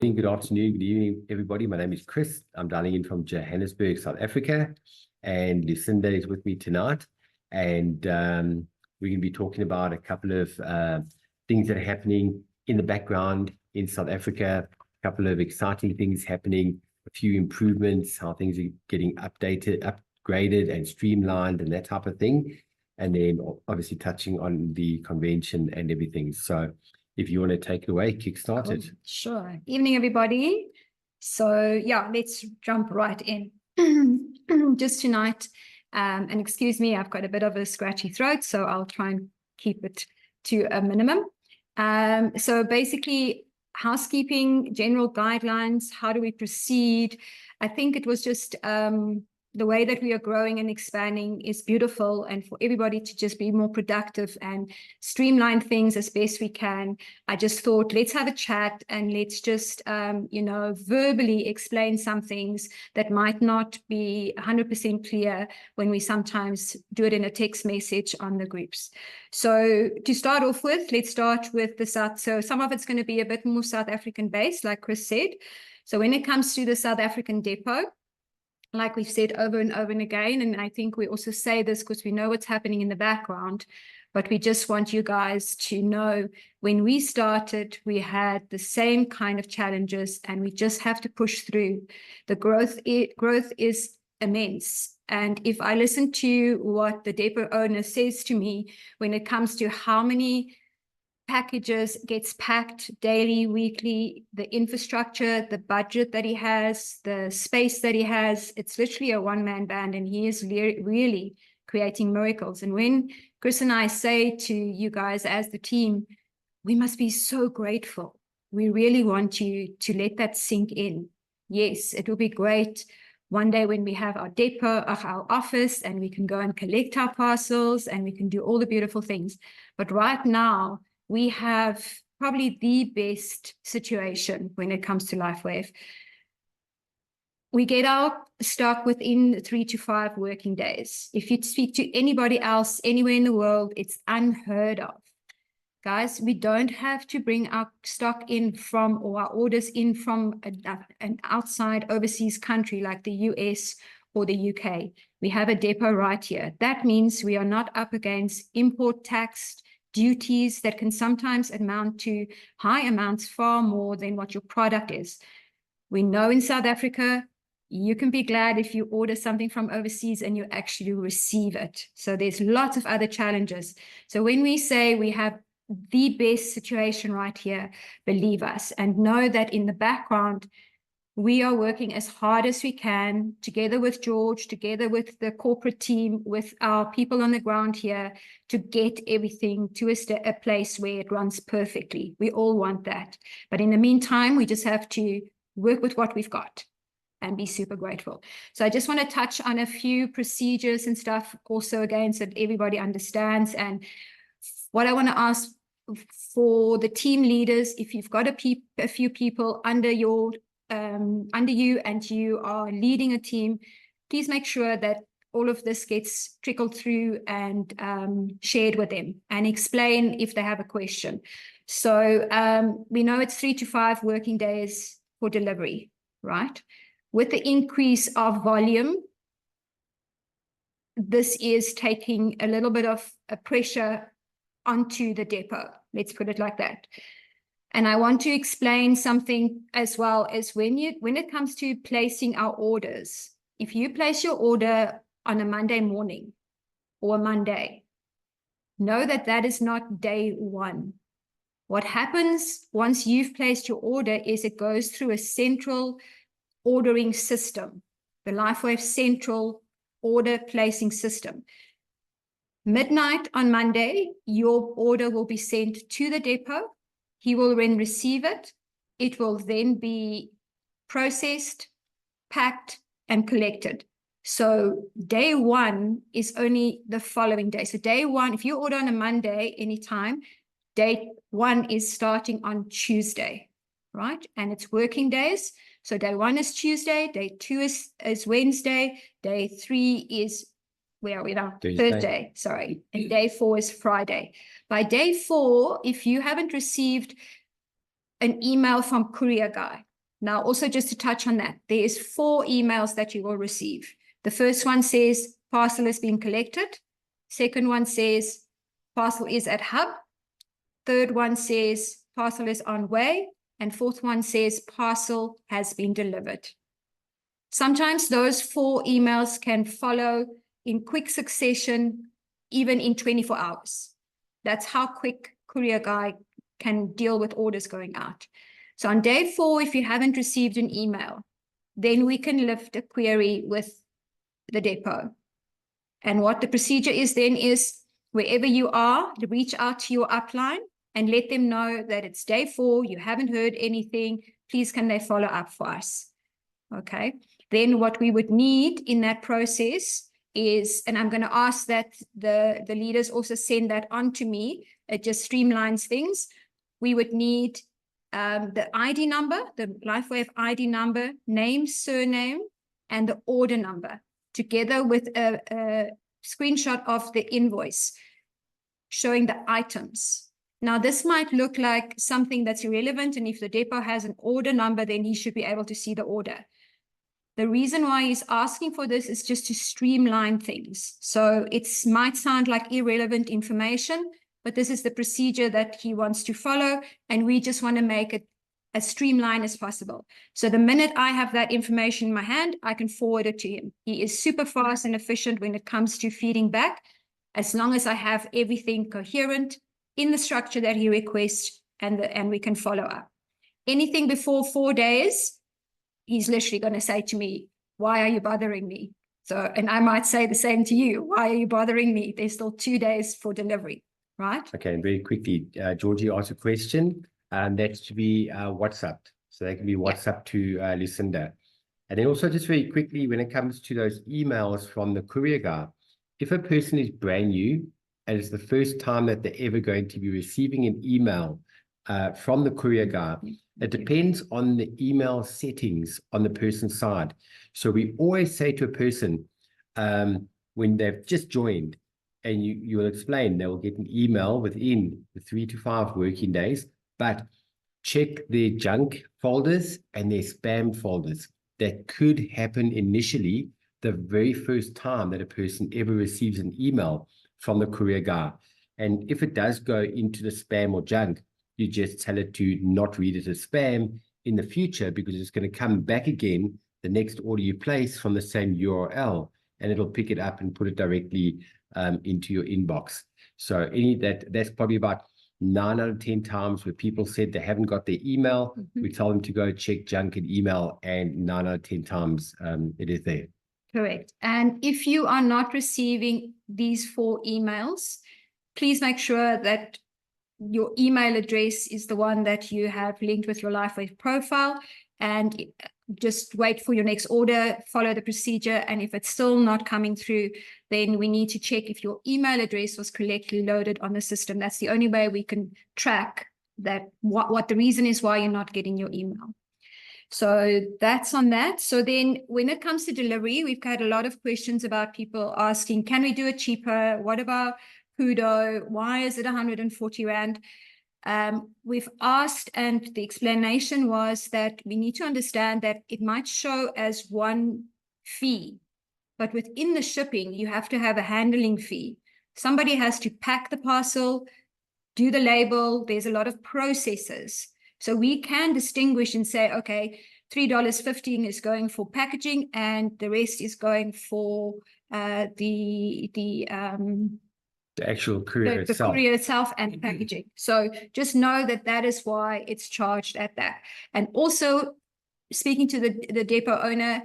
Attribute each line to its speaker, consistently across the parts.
Speaker 1: Good afternoon, good evening, everybody. My name is Chris. I'm dialing in from Johannesburg, South Africa, and Lucinda is with me tonight. And we're going to be talking about a couple of things that are happening in the background in South Africa, a couple of exciting things happening, a few improvements, how things are getting upgraded and streamlined and that type of thing. And then obviously touching on the convention and everything. So if you want to take it away, kickstart it.
Speaker 2: Cool. Sure. Evening, everybody. So yeah, let's jump right in. Just tonight, and excuse me, I've got a bit of a scratchy throat, so I'll try and keep it to a minimum. So basically, housekeeping, general guidelines, how do we proceed? I think it was just the way that we are growing and expanding is beautiful, and for everybody to just be more productive and streamline things as best we can. I just thought, let's have a chat and let's just, verbally explain some things that might not be 100% clear when we sometimes do it in a text message on the groups. So to start off with, let's start with the South. So some of it's going to be a bit more South African based, like Chris said. So when it comes to the South African depot, like we've said over and over and again, and I think we also say this because we know what's happening in the background, but we just want you guys to know when we started, we had the same kind of challenges and we just have to push through. The growth is immense. And if I listen to what the depot owner says to me when it comes to how many packages gets packed daily, weekly, the infrastructure, the budget that he has, the space that he has, it's literally a one-man band, and he is really creating miracles. And when Chris and I say to you guys as the team, we must be so grateful. We really want you to let that sink in. Yes, it will be great one day when we have our depot, our office, and we can go and collect our parcels and we can do all the beautiful things. But right now, we have probably the best situation when it comes to LifeWave. We get our stock within 3 to 5 working days. If you speak to anybody else anywhere in the world, it's unheard of. Guys, we don't have to bring our stock in from, or our orders in from an outside overseas country like the US or the UK. We have a depot right here. That means we are not up against import tax, duties that can sometimes amount to high amounts, far more than what your product is. We know in South Africa, you can be glad if you order something from overseas and you actually receive it. So there's lots of other challenges. So when we say we have the best situation right here, believe us and know that in the background, we are working as hard as we can, together with George, together with the corporate team, with our people on the ground here, to get everything to a place where it runs perfectly. We all want that. But in the meantime, we just have to work with what we've got and be super grateful. So I just want to touch on a few procedures and stuff also, again, so that everybody understands. And what I want to ask for the team leaders, if you've got a few people under you and you are leading a team, please make sure that all of this gets trickled through and shared with them, and explain if they have a question. So we know it's 3 to 5 working days for delivery, right? With the increase of volume, this is taking a little bit of a pressure onto the depot. Let's put it like that. And I want to explain something as well, as when it comes to placing our orders, if you place your order on a Monday morning or a Monday, know that that is not day one. What happens once you've placed your order is it goes through a central ordering system, the LifeWave central order placing system. Midnight on Monday, your order will be sent to the depot. He will then receive it. It will then be processed, packed, and collected. So day one is only the following day. So day one, if you order on a Monday anytime, day one is starting on Tuesday, right? And it's working days. So day one is Tuesday, day two is Wednesday, day three is, where are we now? Thursday, sorry. And day 4 is Friday. By day 4, if you haven't received an email from Courier Guy, Now, also just to touch on that, there is 4 emails that you will receive. The first one says parcel is being collected. Second one says parcel is at hub. Third one says parcel is on way. And fourth one says parcel has been delivered. Sometimes those 4 emails can follow in quick succession, even in 24 hours. That's how quick Courier Guy can deal with orders going out. So on day 4, if you haven't received an email, then we can lift a query with the depot. And what the procedure is then is, wherever you are, to reach out to your upline and let them know that it's day 4, you haven't heard anything, please can they follow up for us? Okay. Then what we would need in that process is, and I'm going to ask that the leaders also send that on to me, it just streamlines things. We would need the ID number, the LifeWave ID number, name, surname, and the order number, together with a screenshot of the invoice showing the items. Now, this might look like something that's irrelevant, and if the depot has an order number, then he should be able to see the order. The reason why he's asking for this is just to streamline things. So it might sound like irrelevant information, but this is the procedure that he wants to follow, and we just want to make it as streamlined as possible. So the minute I have that information in my hand, I can forward it to him. He is super fast and efficient when it comes to feeding back, as long as I have everything coherent in the structure that he requests, and we can follow up. Anything before 4 days, he's literally going to say to me, why are you bothering me? So, and I might say the same to you. Why are you bothering me? There's still 2 days for delivery, right?
Speaker 1: Okay, and very quickly, Georgie asked a question, and that's to be WhatsApped. So they can be WhatsApped to Lucinda. And then also just very quickly, when it comes to those emails from the courier guy, if a person is brand new and it's the first time that they're ever going to be receiving an email from the courier guy, it depends on the email settings on the person's side. So we always say to a person, when they've just joined, and you will explain, they will get an email within the 3 to 5 working days, but check their junk folders and their spam folders. That could happen initially, the very first time that a person ever receives an email from the courier guy. And if it does go into the spam or junk, you just tell it to not read it as spam in the future, because it's going to come back again, the next order you place from the same URL, and it'll pick it up and put it directly into your inbox. So that's probably about 9 out of 10 times where people said they haven't got their email. We tell them to go check junk and email, and 9 out of 10 times it is there.
Speaker 2: Correct. And if you are not receiving these 4 emails, please make sure that your email address is the one that you have linked with your LifeWave profile, and just wait for your next order, follow the procedure. And if it's still not coming through, then we need to check if your email address was correctly loaded on the system. That's the only way we can track that, what the reason is why you're not getting your email. So that's on that. So then when it comes to delivery, we've had a lot of questions about people asking, can we do it cheaper? What about Kudo? Why is it 140 Rand? We've asked, and the explanation was that we need to understand that it might show as one fee, but within the shipping, you have to have a handling fee. Somebody has to pack the parcel, do the label. There's a lot of processes. So we can distinguish and say, okay, $3.15 is going for packaging, and the rest is going for
Speaker 1: the actual courier itself.
Speaker 2: The courier itself and packaging. So just know that that is why it's charged at that. And also, speaking to the depot owner,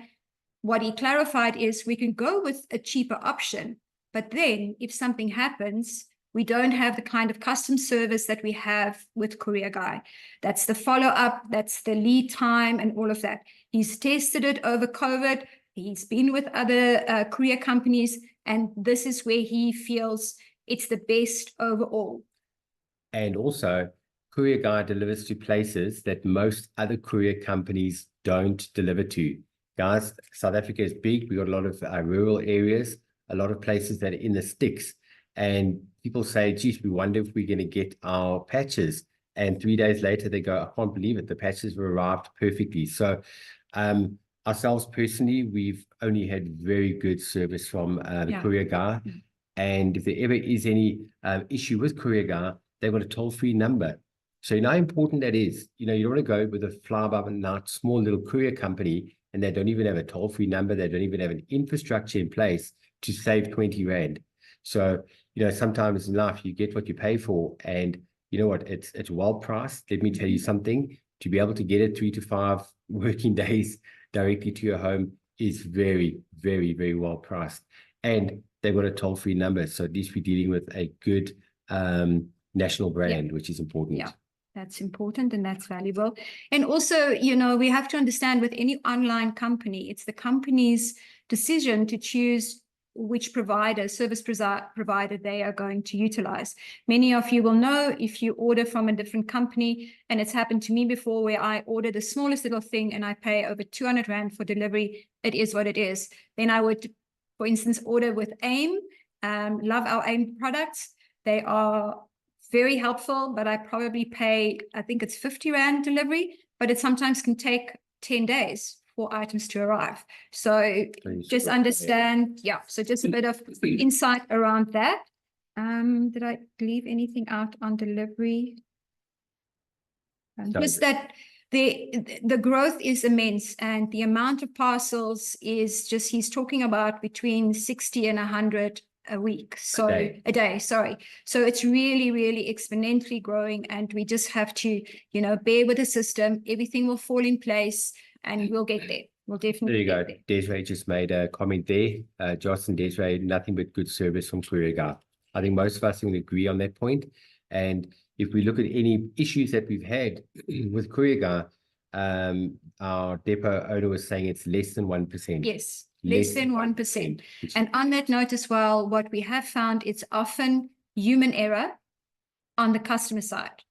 Speaker 2: what he clarified is we can go with a cheaper option, but then if something happens, we don't have the kind of custom service that we have with Courier Guy. That's the follow-up, that's the lead time and all of that. He's tested it over COVID. He's been with other courier companies, and this is where he feels it's the best overall.
Speaker 1: And also, Courier Guy delivers to places that most other courier companies don't deliver to. Guys, South Africa is big. We got a lot of rural areas, a lot of places that are in the sticks. And people say, geez, we wonder if we're going to get our patches. And 3 days later, they go, I can't believe it. The patches were arrived perfectly. So ourselves personally, we've only had very good service from the courier guy. And if there ever is any issue with courier guy, they've got a toll-free number. So you know how important that is. You know, you don't want to go with a fly-by-night small little courier company and they don't even have a toll-free number. They don't even have an infrastructure in place to save 20 Rand. So, you know, sometimes in life you get what you pay for, and you know what, it's well priced. Let me tell you something, to be able to get it 3 to 5 working days directly to your home is very, very, very well priced. And they've got a toll-free number. So at least we're dealing with a good national brand, which is important.
Speaker 2: Yeah. That's important and that's valuable. And also, you know, we have to understand with any online company, it's the company's decision to choose which service provider they are going to utilize. Many of you will know, if you order from a different company, and it's happened to me before where I order the smallest little thing and I pay over 200 Rand for delivery, it is what it is. Then I would, for instance, order with AIM, love our AIM products. They are very helpful, but I probably pay, I think it's 50 Rand delivery, but it sometimes can take 10 days for items to arrive. So just understand, so just a bit of insight around that. Did I leave anything out on delivery? Just that the growth is immense, and the amount of parcels is just, he's talking about between 60 and 100 a week, so a day, sorry. So it's really, really exponentially growing, and we just have to, you know, bear with the system. Everything will fall in place and we'll get there. We'll definitely
Speaker 1: get there. Desiree just made a comment there. Joss and Desiree, nothing but good service from courier guy. I think most of us can agree on that point. And if we look at any issues that we've had with courier guy, our depot owner was saying it's less than 1%.
Speaker 2: Yes. Less than 1%. And on that note as well, what we have found, it's often human error on the customer side.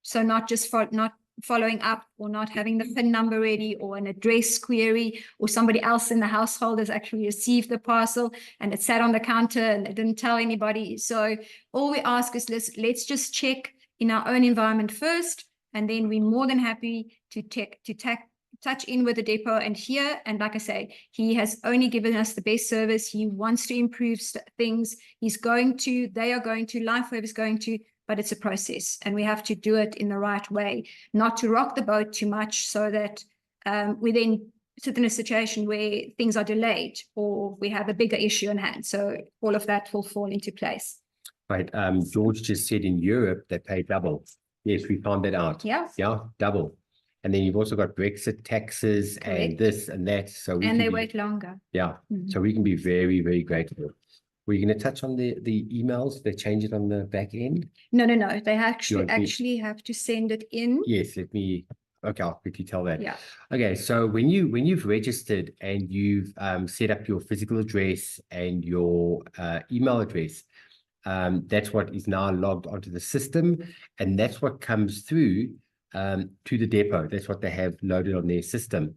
Speaker 2: So not just not following up, or not having the PIN number ready, or an address query, or somebody else in the household has actually received the parcel and it sat on the counter and they didn't tell anybody. So all we ask is let's just check in our own environment first, and then we're more than happy to touch in with the depot and here. And like I say, he has only given us the best service. He wants to improve things. They are going to, LifeWave is going to, but it's a process, and we have to do it in the right way, not to rock the boat too much, so that we then sit in a situation where things are delayed or we have a bigger issue in hand. So all of that will fall into place.
Speaker 1: Right. George just said in Europe they pay double. Yes, we found that out.
Speaker 2: Yeah,
Speaker 1: double. And then you've also got Brexit taxes. Correct. And this and that. So
Speaker 2: they wait longer.
Speaker 1: Yeah. So we can be very, very grateful. Were you going to touch on the emails? They change it on the back end?
Speaker 2: No. They actually have to send it in.
Speaker 1: Yes, okay, I'll quickly tell that.
Speaker 2: Yeah.
Speaker 1: Okay, so when you've registered and you've set up your physical address and your email address, that's what is now logged onto the system, and that's what comes through to the depot. That's what they have loaded on their system.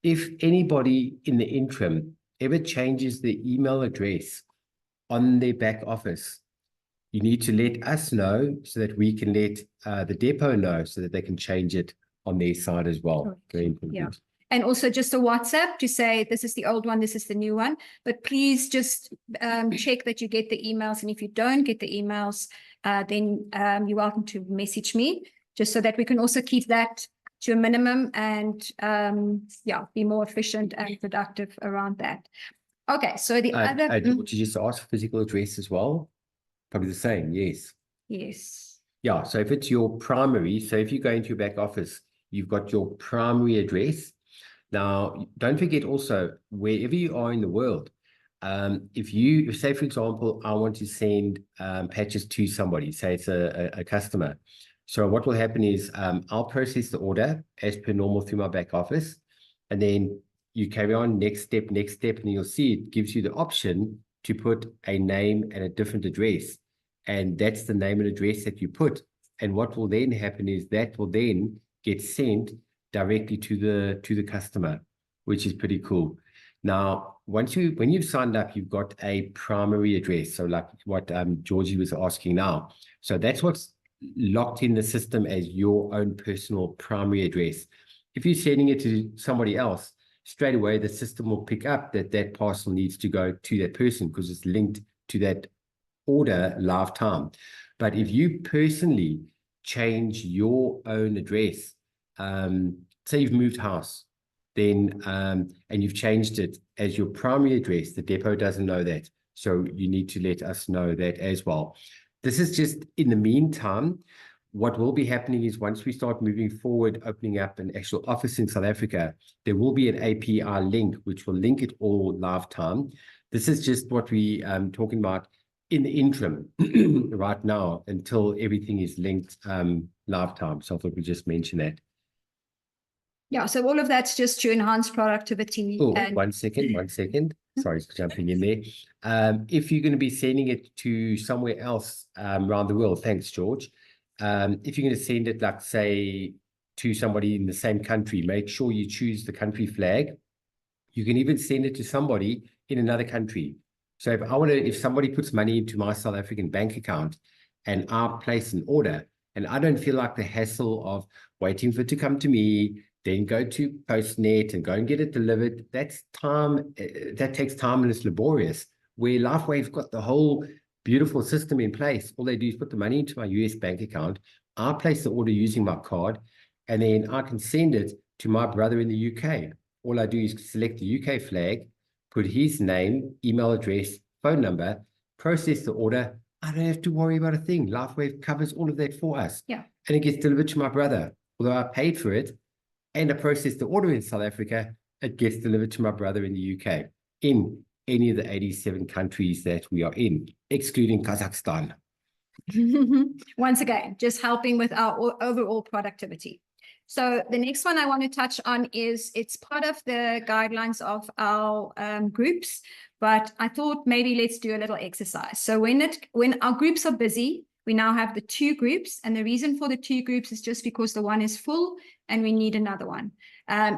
Speaker 1: If anybody in the interim ever changes the email address on their back office, you need to let us know so that we can let the depot know, so that they can change it on their side as well. Correct. Very important.
Speaker 2: Yeah. And also just a WhatsApp to say, this is the old one, this is the new one. But please just check that you get the emails. And if you don't get the emails, then you're welcome to message me, just so that we can also keep that to a minimum and be more efficient and productive around that. Okay, so the other...
Speaker 1: Would you just ask physical address as well? Probably the same, yes.
Speaker 2: Yes.
Speaker 1: Yeah, so if it's your primary, so if you go into your back office, you've got your primary address. Now, don't forget also, wherever you are in the world, if say, for example, I want to send patches to somebody, say it's a customer. So what will happen is I'll process the order as per normal through my back office, and then you carry on, next step, and you'll see it gives you the option to put a name and a different address. And that's the name and address that you put. And what will then happen is that will then get sent directly to the customer, which is pretty cool. Now, when you've signed up, you've got a primary address. So like what Georgie was asking now. So that's what's locked in the system as your own personal primary address. If you're sending it to somebody else, straight away the system will pick up that that parcel needs to go to that person because it's linked to that order live time. But if you personally change your own address, say you've moved house, then and you've changed it as your primary address, the depot doesn't know that. So you need to let us know that as well. This is just in the meantime. What will be happening is once we start moving forward, opening up an actual office in South Africa, there will be an API link, which will link it all live time. This is just what we talking about in the interim right now until everything is linked live time. So I thought we just mention that.
Speaker 2: Yeah, so all of that's just to enhance productivity.
Speaker 1: Oh,
Speaker 2: and
Speaker 1: 1 second, 1 second. Sorry for jumping in there. If you're going to be sending it to somewhere else around the world, thanks, George. If you're going to send it, like say, to somebody in the same country, make sure you choose the country flag. You can even send it to somebody in another country. So if somebody puts money into my South African bank account and I place an order, and I don't feel like the hassle of waiting for it to come to me, then go to Postnet and go and get it delivered, that's time, that takes time and it's laborious. Where LifeWave's got the whole beautiful system in place. All they do is put the money into my US bank account. I place the order using my card, and then I can send it to my brother in the UK. All I do is select the UK flag, put his name, email address, phone number, process the order. I don't have to worry about a thing. LifeWave covers all of that for us.
Speaker 2: Yeah.
Speaker 1: And it gets delivered to my brother. Although I paid for it and I processed the order in South Africa, it gets delivered to my brother in the UK, in any of the 87 countries that we are in, excluding Kazakhstan.
Speaker 2: Once again, just helping with our overall productivity. So the next one I want to touch on is it's part of the guidelines of our groups, but I thought maybe let's do a little exercise. So when our groups are busy, we now have the 2 groups, and the reason for the 2 groups is just because the one is full and we need another one.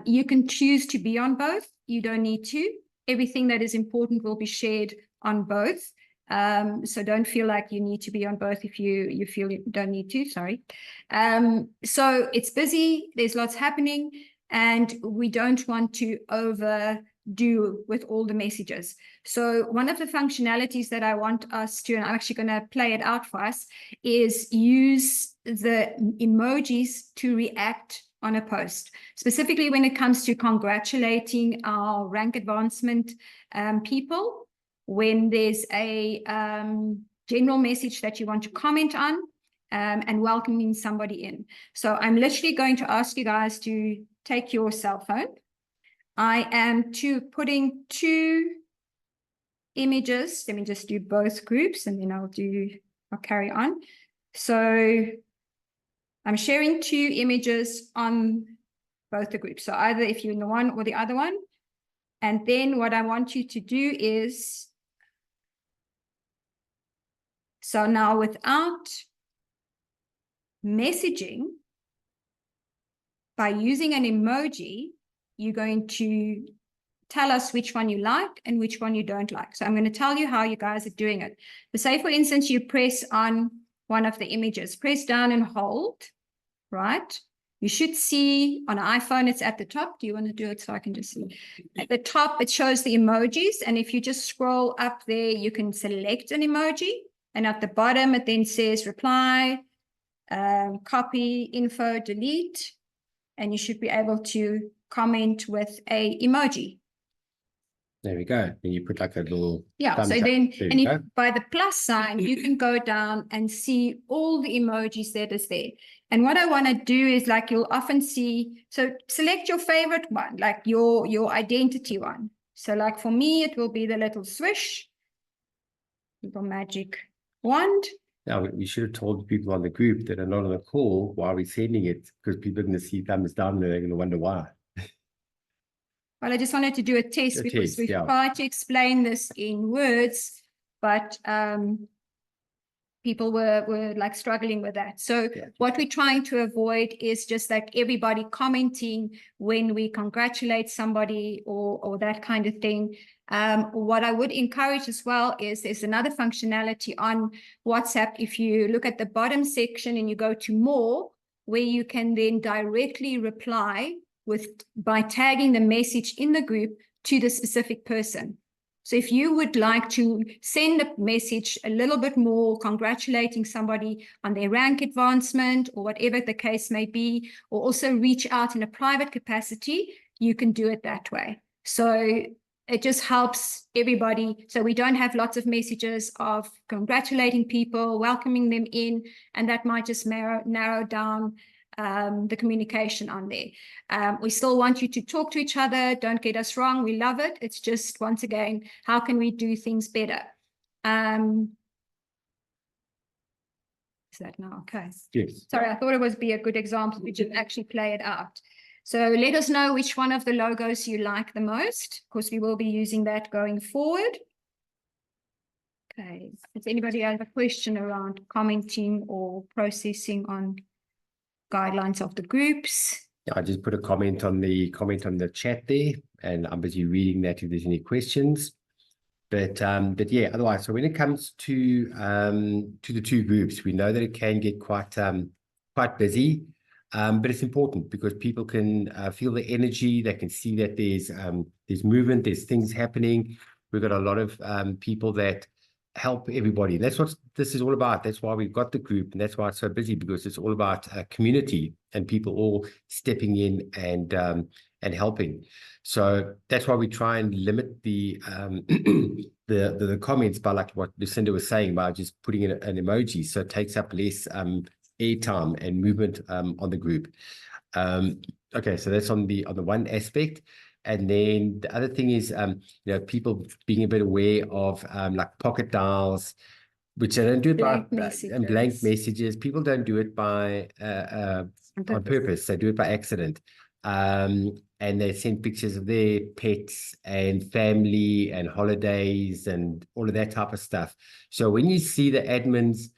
Speaker 2: You can choose to be on both. You don't need to. Everything that is important will be shared on both. So don't feel like you need to be on both if you feel you don't need to, sorry. So it's busy, there's lots happening, and we don't want to overdo with all the messages. So one of the functionalities that I want us to, and I'm actually going to play it out for us, is use the emojis to react on a post, specifically when it comes to congratulating our rank advancement people. When there's a general message that you want to comment on, and welcoming somebody in. So I'm literally going to ask you guys to take your cell phone. I am putting 2 images. Let me just do both groups and then I'll carry on. So I'm sharing 2 images on both the groups. So either if you're in the one or the other one. And then what I want you to do is, so now without messaging, by using an emoji, you're going to tell us which one you like and which one you don't like. So I'm going to tell you how you guys are doing it. So say, for instance, you press on one of the images, press down and hold, right? You should see on an iPhone, it's at the top. Do you want to do it so I can just see? At the top, it shows the emojis. And if you just scroll up there, you can select an emoji. And at the bottom, it then says reply, copy, info, delete. And you should be able to comment with a emoji.
Speaker 1: There we go. And you put like a little
Speaker 2: Yeah, so
Speaker 1: up.
Speaker 2: then,
Speaker 1: There
Speaker 2: and
Speaker 1: you
Speaker 2: if, by the plus sign, you can go down and see all the emojis that is there. And what I want to do is, like, you'll often see, so select your favorite one, like your identity one. So like for me, it will be the little swish, little magic wand.
Speaker 1: Now, we should have told people on the group that are not on the call why we're sending it, because people are going to see thumbs down and they're going to wonder why.
Speaker 2: Well, I just wanted to do a test because we've tried to explain this in words, but people were like struggling with that. So what we're trying to avoid is just like everybody commenting when we congratulate somebody or that kind of thing. What I would encourage as well is there's another functionality on WhatsApp. If you look at the bottom section and you go to more, where you can then directly reply by tagging the message in the group to the specific person. So if you would like to send a message a little bit more congratulating somebody on their rank advancement or whatever the case may be, or also reach out in a private capacity, you can do it that way. So it just helps everybody. So we don't have lots of messages of congratulating people, welcoming them in, and that might just narrow down the communication on there. We still want you to talk to each other. Don't get us wrong. We love it. It's just, once again, how can we do things better? Is that now? Okay.
Speaker 1: Yes.
Speaker 2: Sorry, I thought it would be a good example. We should actually play it out. So let us know which one of the logos you like the most, because we will be using that going forward. Okay. Does anybody have a question around commenting or processing on guidelines of the groups?
Speaker 1: I just put a comment on the chat there, and I'm busy reading that if there's any questions. But yeah, otherwise, so when it comes to the two groups, we know that it can get quite busy, but it's important because people can feel the energy. They can see that there's movement, there's things happening. We've got a lot of people that help everybody. That's what this is all about. That's why we've got the group, and that's why it's so busy, because it's all about community and people all stepping in and helping. So that's why we try and limit the the comments by, like what Lucinda was saying, by just putting in an emoji, so it takes up less airtime and movement on the group. Okay, so that's on the one aspect. And then the other thing is, people being a bit aware of like pocket dials, which they don't do it
Speaker 2: Blank
Speaker 1: by
Speaker 2: messages.
Speaker 1: and blank messages. People don't do it by on purpose. They do it by accident. And they send pictures of their pets and family and holidays and all of that type of stuff. So when you see the admins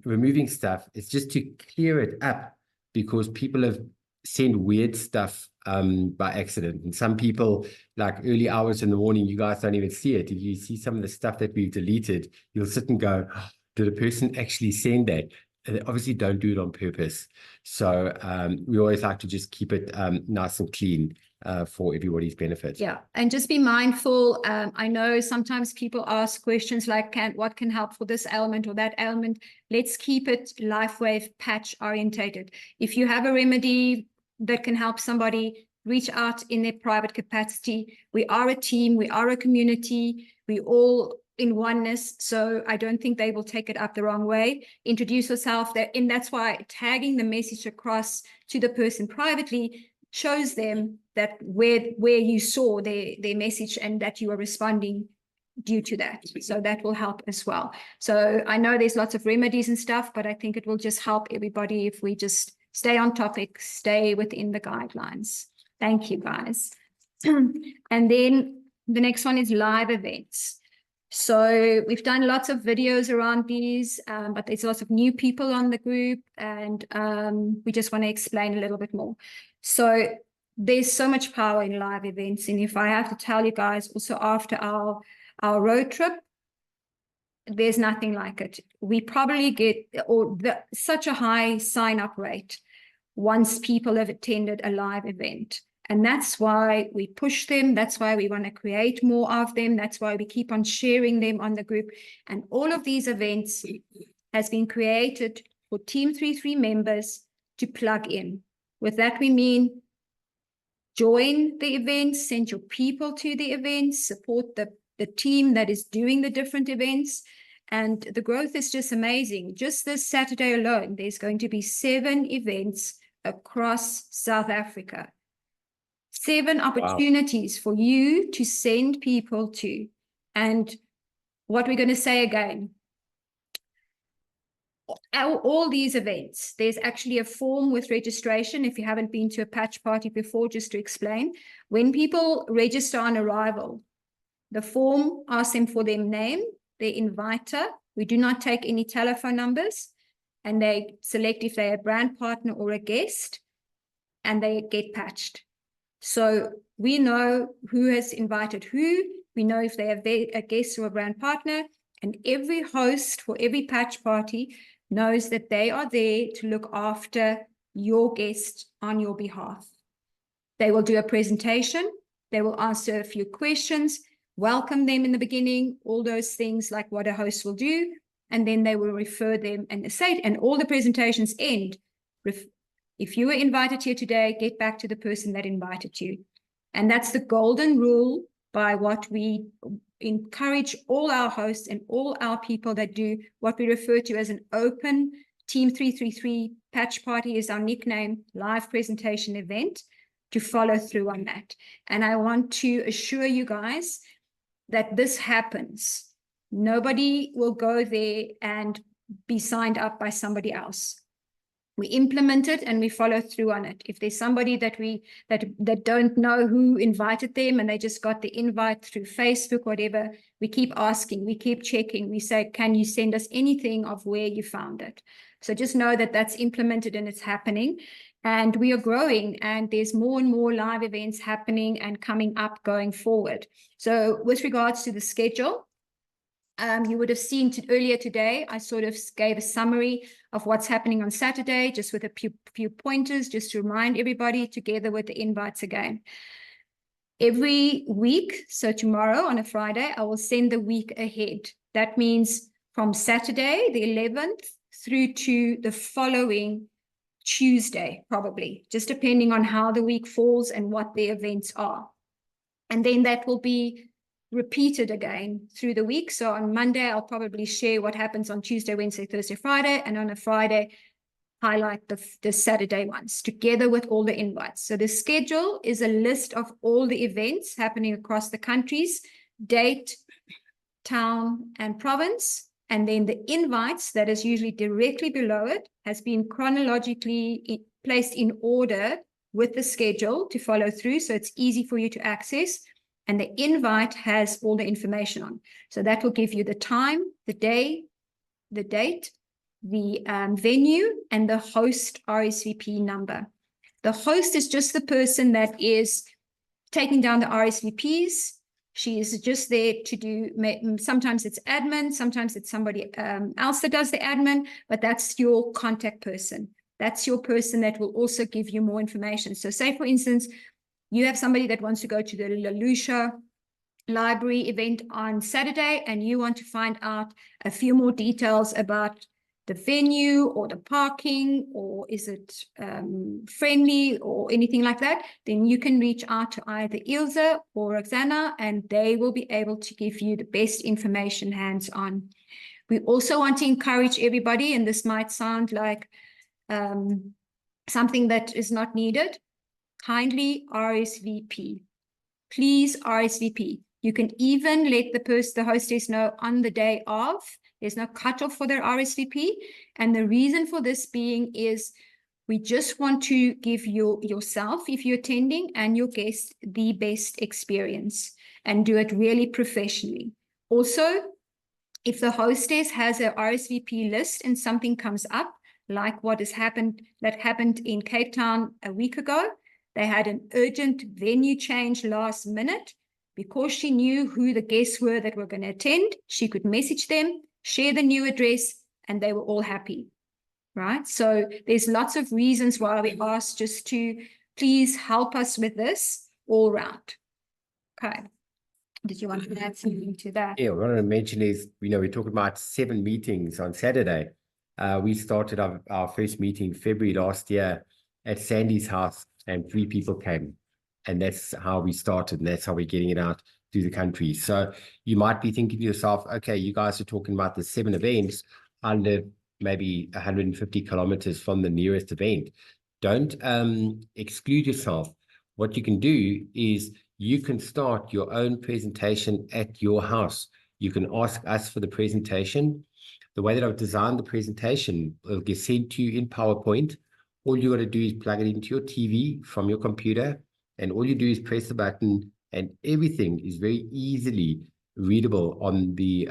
Speaker 1: removing stuff, it's just to clear it up, because people have sent weird stuff by accident. And some people, like early hours in the morning, you guys don't even see it. If you see some of the stuff that we've deleted, you'll sit and go, oh, did a person actually send that? And they obviously don't do it on purpose. So we always like to just keep it nice and clean for everybody's benefit.
Speaker 2: Yeah, and just be mindful. I know sometimes people ask questions like, what can help for this ailment or that ailment? Let's keep it LifeWave patch orientated. If you have a remedy that can help somebody, reach out in their private capacity. We are a team, we are a community, we all in oneness, so I don't think they will take it up the wrong way. Introduce yourself there, and that's why tagging the message across to the person privately shows them that where you saw their message and that you are responding due to that. So that will help as well. So I know there's lots of remedies and stuff, but I think it will just help everybody if we just stay on topic, stay within the guidelines. Thank you, guys. And then the next one is live events. So we've done lots of videos around these, but there's lots of new people on the group, and we just want to explain a little bit more. So there's so much power in live events. And if I have to tell you guys, also after our road trip, there's nothing like it. We probably get such a high sign-up rate once people have attended a live event. And that's why we push them. That's why we want to create more of them. That's why we keep on sharing them on the group. And all of these events has been created for Team 33 members to plug in. With that, we mean join the events, send your people to the events, support the team that is doing the different events. And the growth is just amazing. Just this Saturday alone, there's going to be 7 events across South Africa. 7 opportunities for you to send people to. And what we're going to say again, all these events, there's actually a form with registration. If you haven't been to a patch party before, just to explain, when people register on arrival, the form asks them for their name, their inviter, We do not take any telephone numbers, and they select if they're a brand partner or a guest, and they get patched. So we know who has invited who. We know if they have a guest or a brand partner, and every host for every patch party knows that they are there to look after your guest on your behalf. They will do a presentation. They will answer a few questions, welcome them in the beginning, all those things like what a host will do, and then they will refer them and say, and all the presentations end. If you were invited here today, get back to the person that invited you. And that's the golden rule by what we encourage all our hosts and all our people that do what we refer to as an open Team 333 patch party is our nickname, live presentation event, to follow through on that. And I want to assure you guys that this happens. Nobody will go there and be signed up by somebody else. We implement it and we follow through on it. If there's somebody that don't know who invited them and they just got the invite through Facebook, whatever, we keep asking, we keep checking. We say, can you send us anything of where you found it? So just know that that's implemented and it's happening. And we are growing, and there's more and more live events happening and coming up going forward. So with regards to the schedule, you would have seen earlier today, I sort of gave a summary of what's happening on Saturday, just with a few pointers, just to remind everybody, together with the invites again. Every week, so tomorrow on a Friday, I will send the week ahead. That means from Saturday, the 11th, through to the following Tuesday, probably, just depending on how the week falls and what the events are. And then that will be repeated again through the week. So on Monday, I'll probably share what happens on Tuesday, Wednesday, Thursday, Friday, and on a Friday, highlight the Saturday ones together with all the invites. So the schedule is a list of all the events happening across the countries, date, town, and province. And then the invites, that is usually directly below it, has been chronologically placed in order with the schedule to follow through. So it's easy for you to access. And the invite has all the information on. So that will give you the time, the day, the date, the venue, and the host RSVP number. The host is just the person that is taking down the RSVPs. She is just there to do, sometimes it's admin, sometimes it's somebody else that does the admin, but that's your contact person. That's your person that will also give you more information. So say, for instance, you have somebody that wants to go to the Lucia Library event on Saturday, and you want to find out a few more details about the venue or the parking, or is it friendly or anything like that, then you can reach out to either Ilse or Roxana, and they will be able to give you the best information hands-on. We also want to encourage everybody, and this might sound like something that is not needed, kindly RSVP. Please RSVP. You can even let the hostess know on the day of. There's no cutoff for their RSVP. And the reason for this being is we just want to give yourself, if you're attending, and your guests the best experience and do it really professionally. Also, if the hostess has an RSVP list and something comes up, like what happened in Cape Town a week ago, they had an urgent venue change last minute. Because she knew who the guests were that were going to attend, she could message them, share the new address, and they were all happy, right? So there's lots of reasons why we ask just to please help us with this all round. Okay. Did you want to add something to that?
Speaker 1: Yeah, what I want to mention is, we're talking about 7 meetings on Saturday. We started our first meeting in February last year at Sandy's house, and 3 people came. And that's how we started, and that's how we're getting it out through the country. So you might be thinking to yourself, okay, you guys are talking about the 7 events. I live maybe 150 kilometers from the nearest event. Don't exclude yourself. What you can do is you can start your own presentation at your house. You can ask us for the presentation. The way that I've designed the presentation will get sent to you in PowerPoint. All you got to do is plug it into your TV from your computer, and all you do is press the button, and everything is very easily readable on the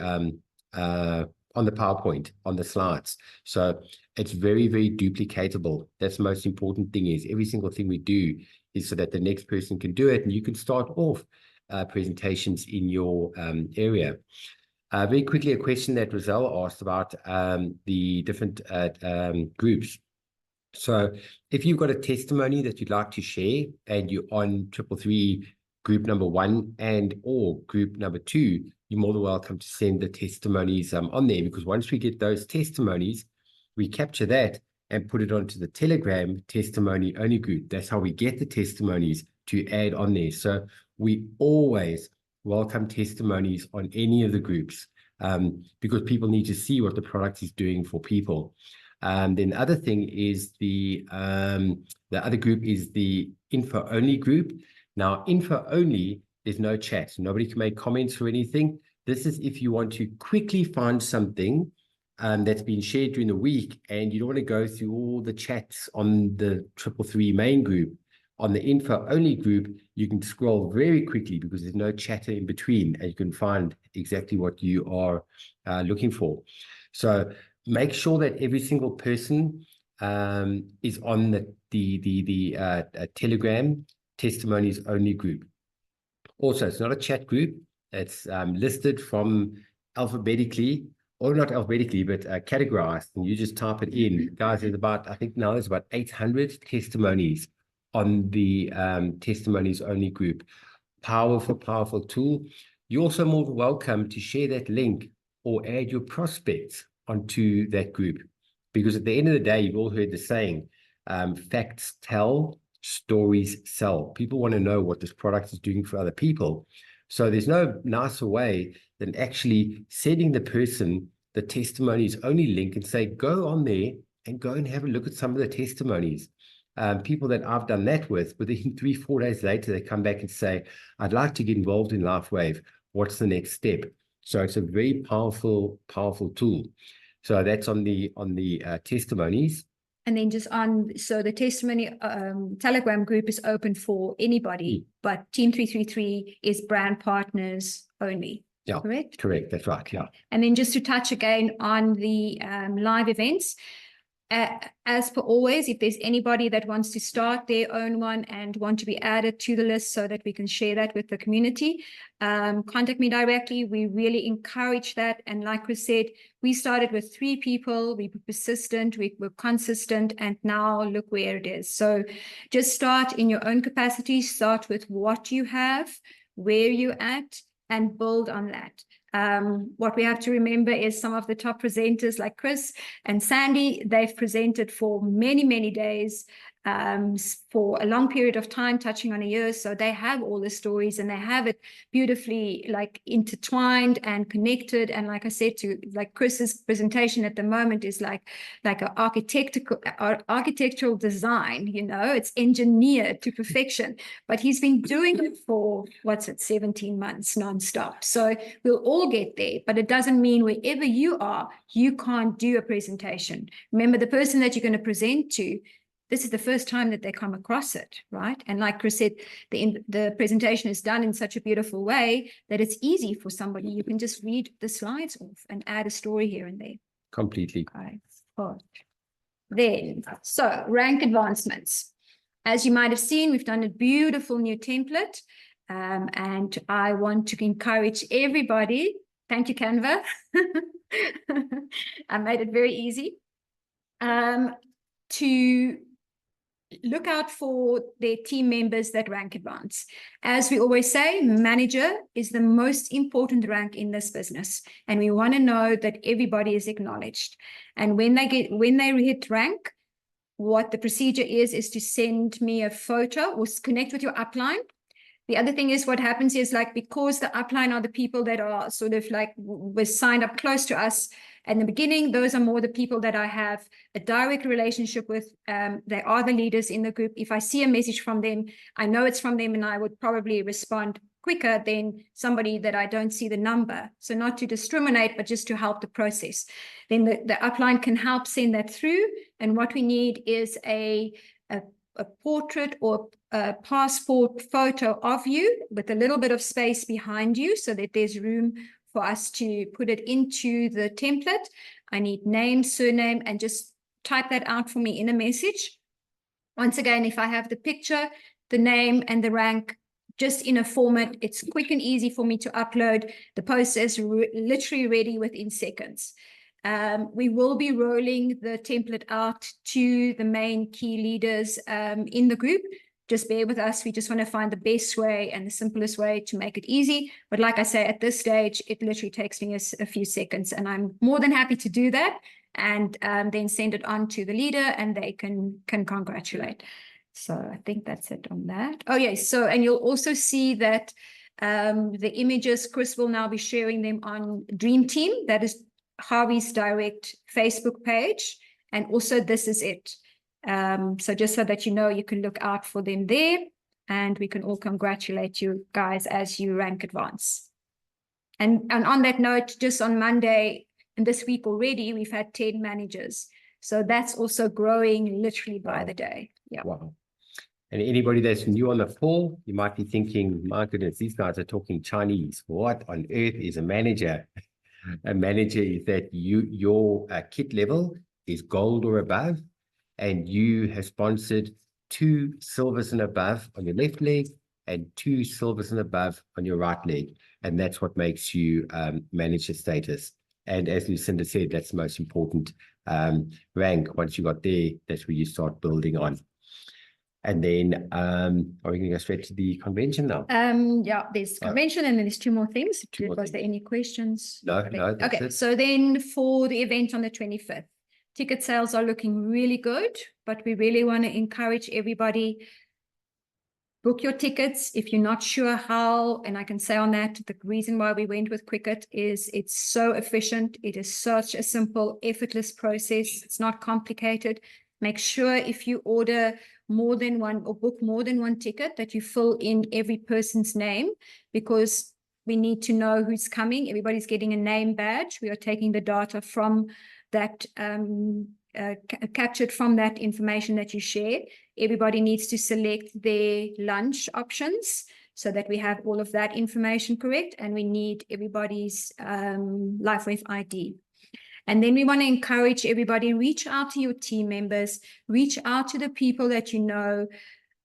Speaker 1: on the PowerPoint, on the slides. So it's very, very duplicatable. That's the most important thing, is every single thing we do is so that the next person can do it, and you can start off presentations in your area. Very quickly, a question that Roselle asked about the different groups. So if you've got a testimony that you'd like to share and you're on 333 group number 1 and or group number 2, you're more than welcome to send the testimonies on there, because once we get those testimonies, we capture that and put it onto the Telegram testimony only group. That's how we get the testimonies to add on there. So we always welcome testimonies on any of the groups, because people need to see what the product is doing for people. Then the other thing is the other group is the info only group. Now, info only, there's no chat. Nobody can make comments or anything. This is if you want to quickly find something that's been shared during the week and you don't want to go through all the chats on the 333 main group. On the info only group, you can scroll very quickly because there's no chatter in between, and you can find exactly what you are looking for. So make sure that every single person is on the Telegram testimonies only group. Also, it's not a chat group. It's listed from alphabetically, or not alphabetically, but categorized, and you just type it in. Guys, there's about, I think now there's about 800 testimonies on the testimonies only group. Powerful, powerful tool. You're also more than welcome to share that link or add your prospects onto that group, because at the end of the day, you've all heard the saying, facts tell, stories sell. People want to know what this product is doing for other people. So there's no nicer way than actually sending the person the testimonies only link and say, go on there and go and have a look at some of the testimonies. People that I've done that with, within 3-4 days later, they come back and say, I'd like to get involved in LifeWave. What's the next step? So it's a very powerful, powerful tool. So that's on the testimonies.
Speaker 2: And then just on, so the testimony Telegram group is open for anybody, but Team 333 is brand partners only.
Speaker 1: Yeah,
Speaker 2: correct?
Speaker 1: Correct. That's right. Yeah.
Speaker 2: And then just to touch again on the live events, as per always, if there's anybody that wants to start their own one and want to be added to the list so that we can share that with the community, contact me directly. We really encourage that. And like Chris said, we started with 3 people, we were persistent, we were consistent, and now look where it is. So just start in your own capacity, start with what you have, where you're at, and build on that. What we have to remember is some of the top presenters like Chris and Sandy, they've presented for many, many days, for a long period of time, touching on a year. So they have all the stories and they have it beautifully like intertwined and connected. And like I said, to like Chris's presentation at the moment is like an architectural design, you know, it's engineered to perfection, but he's been doing it for, 17 months nonstop. So we'll all get there, but it doesn't mean wherever you are, you can't do a presentation. Remember, the person that you're going to present to, this is the first time that they come across it, right? And like Chris said, the presentation is done in such a beautiful way that it's easy for somebody. You can just read the slides off and add a story here and there.
Speaker 1: Completely.
Speaker 2: Okay. Then, so rank advancements. As you might have seen, we've done a beautiful new template. And I want to encourage everybody. Thank you, Canva. I made it very easy. To look out for their team members that rank advance. As we always say, manager is the most important rank in this business. And we want to know that everybody is acknowledged. And when they hit rank, what the procedure is to send me a photo or connect with your upline. The other thing is what happens is, like, because the upline are the people that are sort of like was signed up close to us in the beginning, those are more the people that I have a direct relationship with. They are the leaders in the group. If I see a message from them, I know it's from them and I would probably respond quicker than somebody that I don't see the number. So not to discriminate, but just to help the process. Then the upline can help send that through. And what we need is a portrait or a passport photo of you with a little bit of space behind you so that there's room for us to put it into the template. I need name, surname, and just type that out for me in a message. Once again, if I have the picture, the name, and the rank just in a format, it's quick and easy for me to upload. The post is literally ready within seconds. We will be rolling the template out to the main key leaders in the group. Just bear with us. We just want to find the best way and the simplest way to make it easy. But like I say, at this stage, it literally takes me a few seconds, and I'm more than happy to do that, and then send it on to the leader, and they can congratulate. So I think that's it on that. Oh, yes. So, and you'll also see that the images, Chris will now be sharing them on Dream Team. That is Harvey's direct Facebook page. And also This Is It. So just so that you know, you can look out for them there, and we can all congratulate you guys as you rank advance. And on that note, just on Monday and this week already, we've had 10 managers. So that's also growing literally by the day. Yeah.
Speaker 1: Wow. And anybody that's new on the call, you might be thinking, my goodness, these guys are talking Chinese. What on earth is a manager? A manager is that your kit level is gold or above, and you have sponsored 2 silvers and above on your left leg and 2 silvers and above on your right leg. And that's what makes you manager status. And as Lucinda said, that's the most important rank. Once you got there, that's where you start building on. And then are we going to go straight to the convention now?
Speaker 2: Yeah, there's convention, and then there's 2 more things. Was there any questions?
Speaker 1: No, that's
Speaker 2: okay.
Speaker 1: it.
Speaker 2: So then for the event on the 25th, ticket sales are looking really good, but we really want to encourage everybody, book your tickets if you're not sure how. And I can say on that, the reason why we went with Quicket is it's so efficient. It is such a simple, effortless process. It's not complicated. Make sure if you order more than one or book more than one ticket that you fill in every person's name, because we need to know who's coming. Everybody's getting a name badge. We are taking the data from that, captured from that information that you share. Everybody needs to select their lunch options so that we have all of that information correct, and we need everybody's LifeWave ID. And then we want to encourage everybody, reach out to your team members, reach out to the people that you know,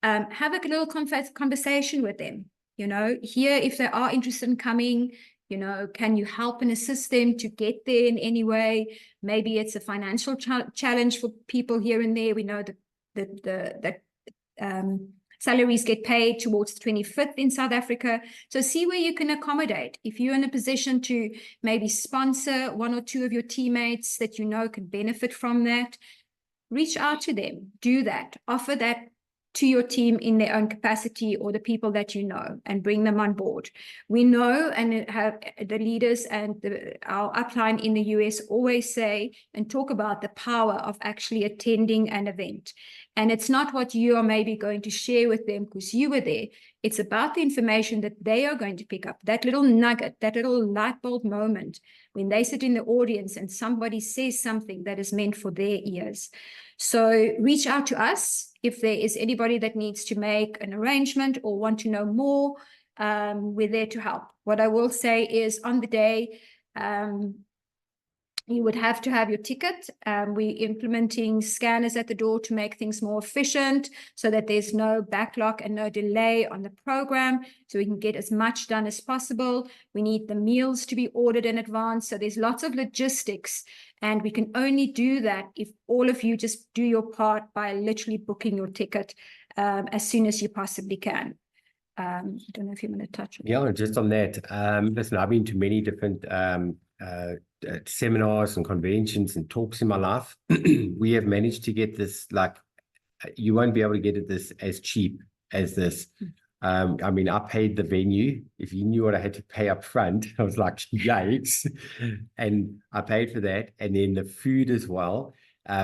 Speaker 2: have a little conversation with them, you know, hear if they are interested in coming, you know, can you help and assist them to get there in any way? Maybe it's a financial challenge for people here and there. We know that salaries get paid towards the 25th in South Africa. So see where you can accommodate. If you're in a position to maybe sponsor 1 or 2 of your teammates that you know can benefit from that, reach out to them, do that, offer that to your team in their own capacity, or the people that you know, and bring them on board. We know, and have the leaders and our upline in the US always say and talk about the power of actually attending an event. And it's not what you are maybe going to share with them because you were there. It's about the information that they are going to pick up, that little nugget, that little light bulb moment when they sit in the audience and somebody says something that is meant for their ears. So reach out to us if there is anybody that needs to make an arrangement or want to know more. We're there to help. What I will say is on the day, you would have to have your ticket. We're implementing scanners at the door to make things more efficient so that there's no backlog and no delay on the program, so we can get as much done as possible. We need the meals to be ordered in advance. So there's lots of logistics, and we can only do that if all of you just do your part by literally booking your ticket as soon as you possibly can. I don't know if you want to touch on that.
Speaker 1: Yeah, just on that. Listen, I've been to many different seminars and conventions and talks in my life. We have managed to get this, like, you won't be able to get it this as cheap as this. I mean, I paid the venue. If you knew what I had to pay up front, I was like, yikes. And I paid for that. And then the food as well.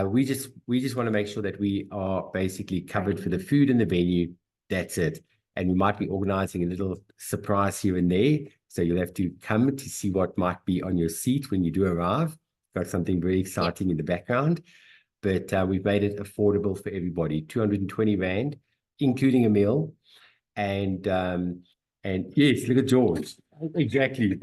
Speaker 1: We just want to make sure that we are basically covered for the food and the venue. That's it. And we might be organizing a little surprise here and there. So you'll have to come to see what might be on your seat when you do arrive. Got something very exciting in the background. But we've made it affordable for everybody. 220 Rand, including a meal. And yes, look at George. Exactly.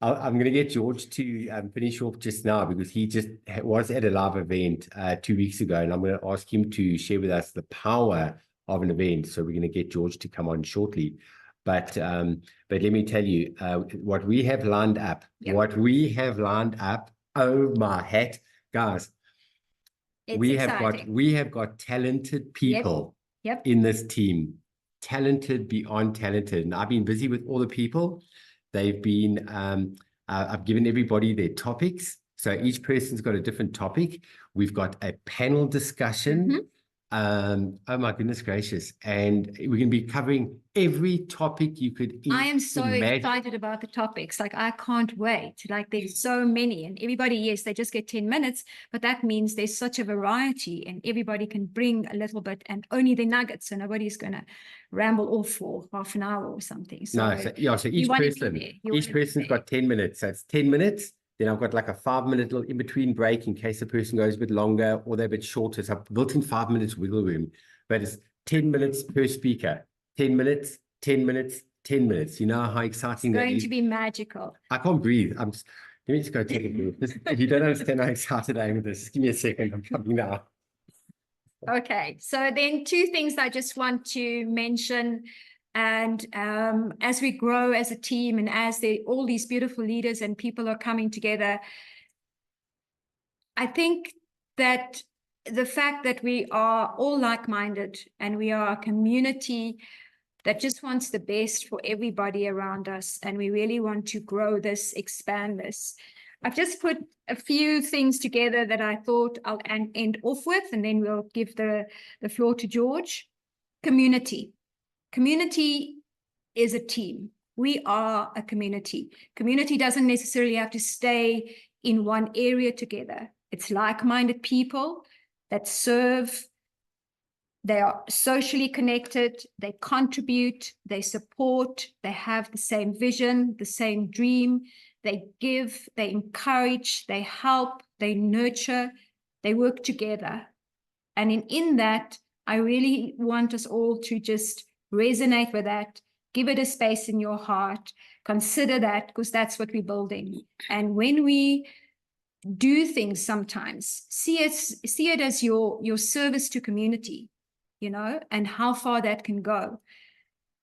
Speaker 1: I'm going to get George to finish off just now because he just was at a live event 2 weeks ago, and I'm going to ask him to share with us the power of an event. So we're going to get George to come on shortly. But let me tell you what we have lined up.
Speaker 2: Yep.
Speaker 1: What we have lined up. Oh my hat, guys!
Speaker 2: It's
Speaker 1: we
Speaker 2: exciting.
Speaker 1: have got talented people
Speaker 2: Yep.
Speaker 1: in this team, talented beyond talented. And I've been busy with all the people. They've been, I've given everybody their topics. So each person's got a different topic. We've got a panel discussion. Oh my goodness gracious. And we're going to be covering every topic you could
Speaker 2: I am so
Speaker 1: imagine.
Speaker 2: excited about the topics. Like, I can't wait. Like, there's so many, and everybody, yes, they just get 10 minutes, but that means there's such a variety, and everybody can bring a little bit and only the nuggets. So nobody's going to ramble off for half an hour or something. So,
Speaker 1: No, so each person's got 10 minutes. So it's 10 minutes. Then I've got like a 5-minute little in-between break in case the person goes a bit longer or they're a bit shorter. So I've built in 5 minutes wiggle room, but it's 10 minutes per speaker. 10 minutes, 10 minutes, 10 minutes. You know how exciting that is?
Speaker 2: It's going to be magical.
Speaker 1: I can't breathe. Let me just go take a breath. If you don't understand how excited I am with this, just give me a second. I'm coming now.
Speaker 2: Okay, so then 2 things I just want to mention. And as we grow as a team, and as all these beautiful leaders and people are coming together, I think that the fact that we are all like-minded and we are a community that just wants the best for everybody around us, and we really want to grow this, expand this. I've just put a few things together that I thought I'll end off with, and then we'll give the floor to George. Community. Community is a team. We are a community. Community doesn't necessarily have to stay in one area together. It's like-minded people that serve. They are socially connected. They contribute. They support. They have the same vision, the same dream. They give. They encourage. They help. They nurture. They work together. And in that, I really want us all to just resonate with that, give it a space in your heart, consider that, because that's what we're building. And when we do things sometimes, see it as your service to community, and how far that can go.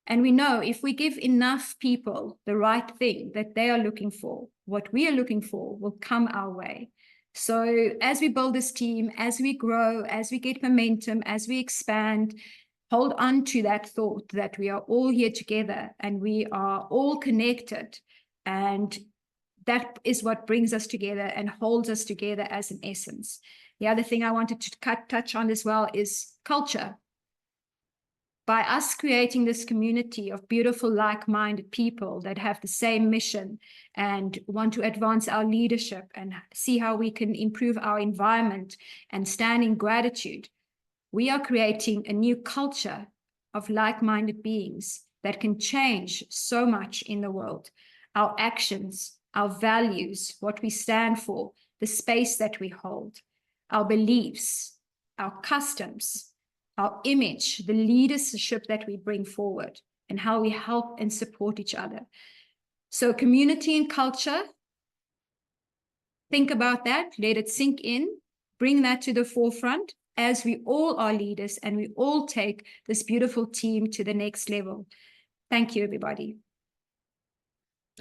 Speaker 2: And we know if we give enough people the right thing that they are looking for, what we are looking for will come our way. So as we build this team, as we grow, as we get momentum, as we expand, hold on to that thought that we are all here together and we are all connected. And that is what brings us together and holds us together as an essence. The other thing I wanted to touch on as well is culture. By us creating this community of beautiful, like-minded people that have the same mission and want to advance our leadership and see how we can improve our environment and stand in gratitude, we are creating a new culture of like-minded beings that can change so much in the world. Our actions, our values, what we stand for, the space that we hold, our beliefs, our customs, our image, the leadership that we bring forward, and how we help and support each other. So community and culture, think about that, let it sink in, bring that to the forefront as we all are leaders and we all take this beautiful team to the next level. Thank you, everybody.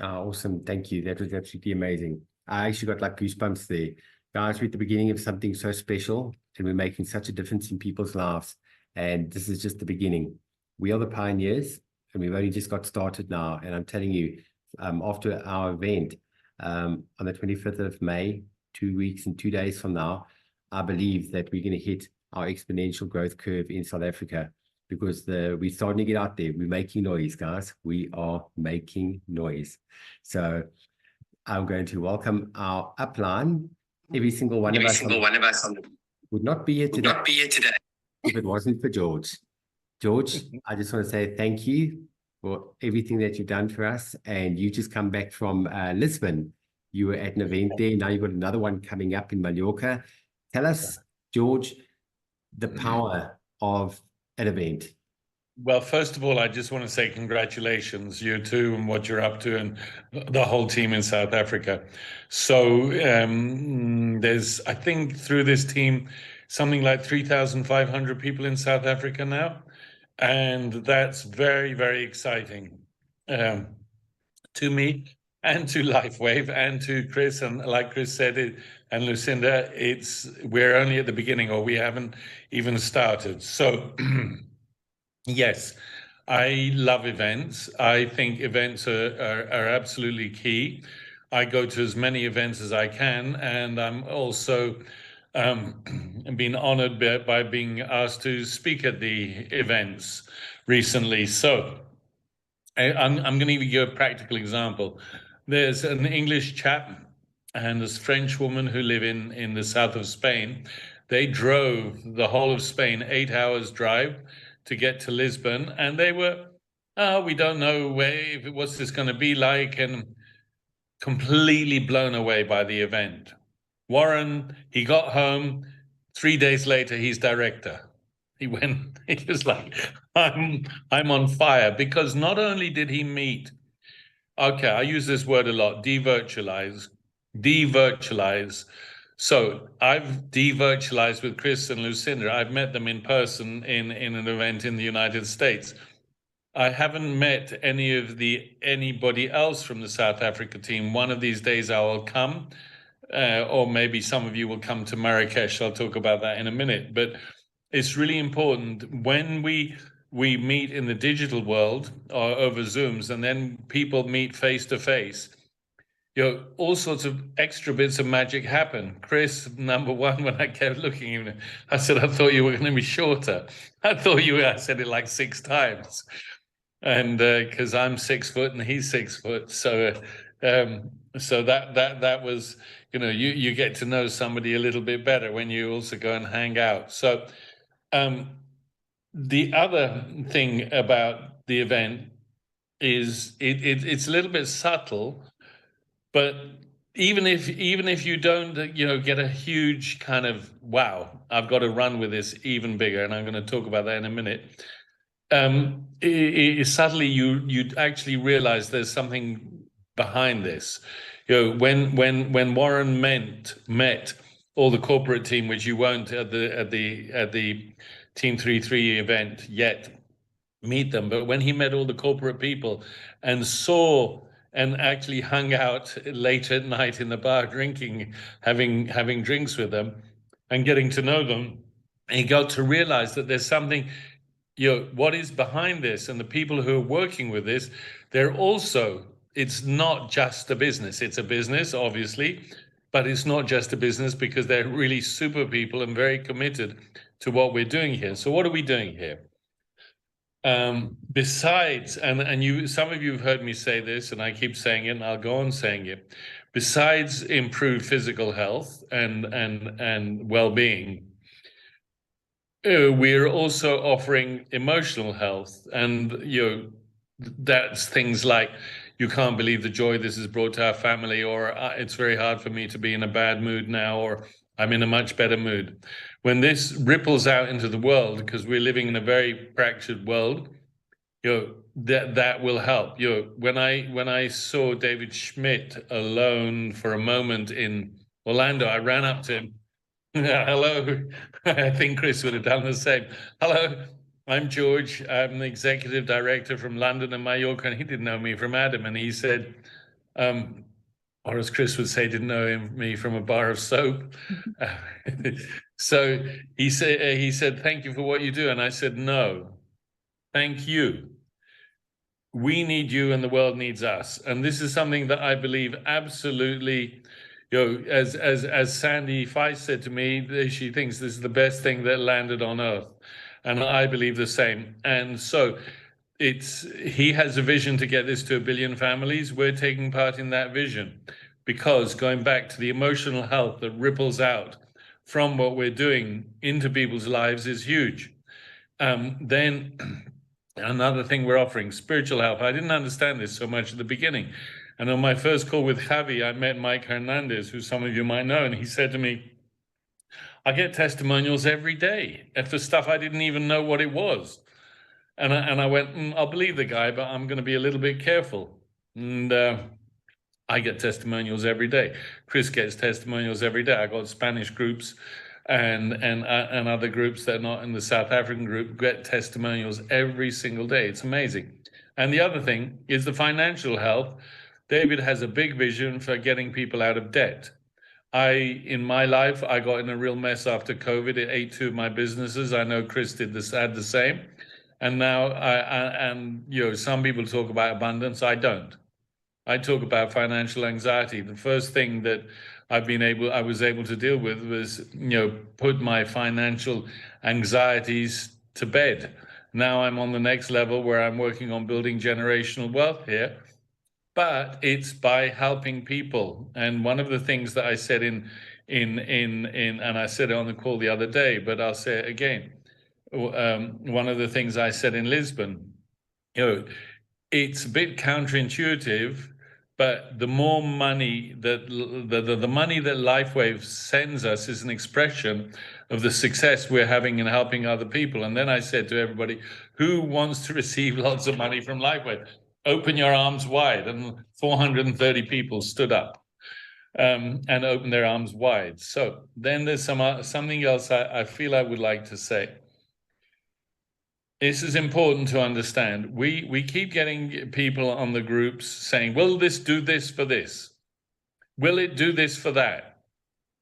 Speaker 1: Awesome. Thank you. That was absolutely amazing. I actually got like goosebumps there. Guys, we're at the beginning of something so special and we're making such a difference in people's lives. And this is just the beginning. We are the pioneers and we've only just got started now. And I'm telling you, after our event on the 25th of May, 2 weeks and 2 days from now, I believe that we're going to hit our exponential growth curve in South Africa because we're starting to get out there. We're making noise, guys. We are making noise. So I'm going to welcome our upline. Every single one of us would not be here today if it wasn't for George. George, I just want to say thank you for everything that you've done for us. And you just come back from Lisbon. You were at an event there. Now you've got another one coming up in Mallorca. Tell us, George, the power of an event.
Speaker 3: Well, first of all, I just want to say congratulations, you two, and what you're up to, and the whole team in South Africa. So there's, I think, through this team, something like 3,500 people in South Africa now, and that's very, very exciting um, to me and to LifeWave and to Chris. And like Chris said, and Lucinda, we're only at the beginning, or we haven't even started. So. Yes, I love events. I think events are absolutely key. I go to as many events as I can, and I'm also um, been honored by being asked to speak at the events recently. So I'm going to give you a practical example. There's an English chap and this French woman who live in the south of Spain. They drove the whole of Spain, 8 hours drive to get to Lisbon, and they were, oh, we don't know what's this going to be like, and completely blown away by the event. Warren, he got home. 3 days later, he's director. He went, he was like, I'm on fire, because not only did he meet, okay, I use this word a lot, devirtualize. So I've devirtualized with Chris and Lucinda. I've met them in person in an event in the United States. I haven't met anybody else from the South Africa team. One of these days I will come, or maybe some of you will come to Marrakesh. I'll talk about that in a minute. But it's really important when we meet in the digital world or over Zooms, and then people meet face to face. All sorts of extra bits of magic happen. Chris, number one, when I kept looking at him, I said, I thought you were going to be shorter. I said it like 6 times. And because I'm 6 foot and he's 6 foot. So that was, you get to know somebody a little bit better when you also go and hang out. So the other thing about the event is it's a little bit subtle, but even if you don't get a huge kind of wow, I've got to run with this even bigger, and I'm going to talk about that in a minute. Suddenly you actually realize there's something behind this. When Warren met all the corporate team, which you won't at the Team 3 event yet meet them, but when he met all the corporate people and saw and actually hung out late at night in the bar drinking, having drinks with them and getting to know them, he got to realize that there's something, what is behind this, and the people who are working with this, it's not just a business. It's a business, obviously, but it's not just a business, because they're really super people and very committed to what we're doing here. So what are we doing here? Besides, and some of you have heard me say this, and I keep saying it, and I'll go on saying it. Besides improved physical health and well-being, we're also offering emotional health, and that's things like, you can't believe the joy this has brought to our family, or it's very hard for me to be in a bad mood now, or I'm in a much better mood. When this ripples out into the world, because we're living in a very fractured world, that will help. When I saw David Schmidt alone for a moment in Orlando, I ran up to him. Hello. I think Chris would have done the same. Hello, I'm George. I'm the executive director from London and Mallorca, and he didn't know me from Adam. And he said, or as Chris would say, didn't know me from a bar of soap. So he said, thank you for what you do. And I said, no, thank you. We need you and the world needs us. And this is something that I believe absolutely, as Sandy Feist said to me, she thinks this is the best thing that landed on Earth. And I believe the same. And so he has a vision to get this to 1 billion families. We're taking part in that vision, because going back to the emotional health that ripples out from what we're doing into people's lives is huge. Then another thing we're offering, spiritual health. I didn't understand this so much at the beginning. And on my first call with Javi, I met Mike Hernandez, who some of you might know, and he said to me, I get testimonials every day for stuff I didn't even know what it was. And I went, I'll believe the guy, but I'm going to be a little bit careful. And I get testimonials every day. Chris gets testimonials every day. I got Spanish groups and other groups that are not in the South African group get testimonials every single day. It's amazing. And the other thing is the financial health. David has a big vision for getting people out of debt. In my life, I got in a real mess after COVID. It ate two of my businesses. I know Chris had the same. And now, some people talk about abundance. I don't. I talk about financial anxiety. The first thing that I was able to deal with was, put my financial anxieties to bed. Now I'm on the next level where I'm working on building generational wealth here, but it's by helping people. And one of the things that I said and I said it on the call the other day, but I'll say it again. One of the things I said in Lisbon, it's a bit counterintuitive, but the more money that the money that LifeWave sends us is an expression of the success we're having in helping other people. And then I said to everybody, who wants to receive lots of money from LifeWave? Open your arms wide. And 430 people stood up and opened their arms wide. So then there's something else I feel I would like to say. This is important to understand. We keep getting people on the groups saying, will this do this for this? Will it do this for that?